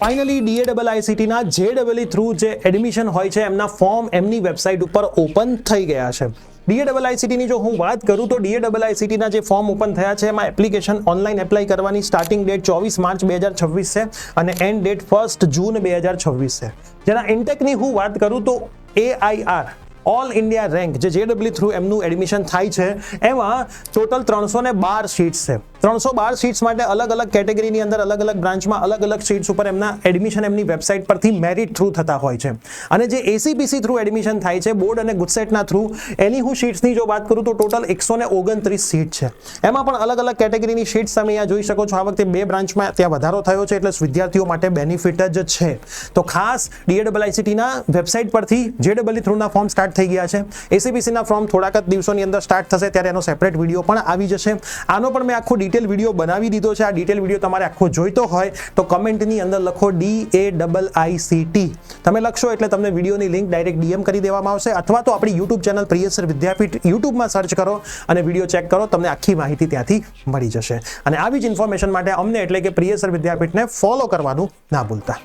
Finally DAIICTના JEE through જે admission હોય છે એમના ફોર્મ એમની વેબસાઇટ ઉપર ઓપન થઈ ગયા છે. DAIICTની જો હું વાત કરું તો DAIICTના જે ફોર્મ ઓપન થયા છે એમાં એપ્લિકેશન ઓનલાઈન એપ્લાય કરવાની સ્ટાર્ટિંગ ડેટ 24 માર્ચ 2026 છે અને એન્ડ ડેટ 1 જૂન 2026 છે. જેના ઇન્ટેકની હું વાત કરું તો AIR ઓલ ઇન્ડિયા રેન્ક જે JEE થ્રુ એમનું એડમિશન થાય છે એમાં ટોટલ 312 સીટ્સ છે. 312 સીટ્સ માટે અલગ અલગ કેટેગરીની અંદર અલગ અલગ બ્રાન્ચમાં અલગ અલગ સીટ્સ ઉપર એમના એડમિશન એમની વેબસાઇટ પરથી મેરિટ થ્રુ થતા હોય છે. અને જે ACPC થ્રુ એડમિશન થાય છે બોર્ડ અને ગુજસેટના થ્રુ એની હું સીટ્સની જો વાત કરું તો ટોટલ 129 સીટ છે. એમાં પણ અલગ અલગ કેટેગરીની સીટ્સ તમે અહીંયા જોઈ શકો છો. આ વખતે 2 બ્રાન્ચમાં ત્યાં વધારો થયો છે એટલે વિદ્યાર્થીઓ માટે બેનિફિટ જ છે. તો ખાસ DAIICTના વેબસાઇટ પરથી JEE થ્રુના ફોર્મ સ્ટાર્ટ થઈ ગયા છે. ACPCના ફોર્મ થોડાક જ દિવસોની અંદર સ્ટાર્ટ થશે ત્યારે એનો સેપરેટ વિડીયો પણ આવી જશે. આનો પણ મેં આખો ડિટેલ વિડીયો બનાવી દીધો છે. આ ડિટેલ વિડીયો તમારે આખો જોઈતો હોય તો કમેન્ટની અંદર લખો DAIICT. તમે લખશો એટલે તમને વિડીયોની લિંક ડાયરેક્ટ DM કરી દેવામાં આવશે અથવા તો આપણી YouTube ચેનલ પ્રિયસર વિદ્યાપીઠ યુટ્યુબમાં સર્ચ કરો અને વિડીયો ચેક કરો, તમને આખી માહિતી ત્યાંથી મળી જશે. અને આવી જ ઇન્ફોર્મેશન માટે અમને એટલે કે પ્રિયસર વિદ્યાપીઠને ફોલો કરવાનું ના ભૂલતા.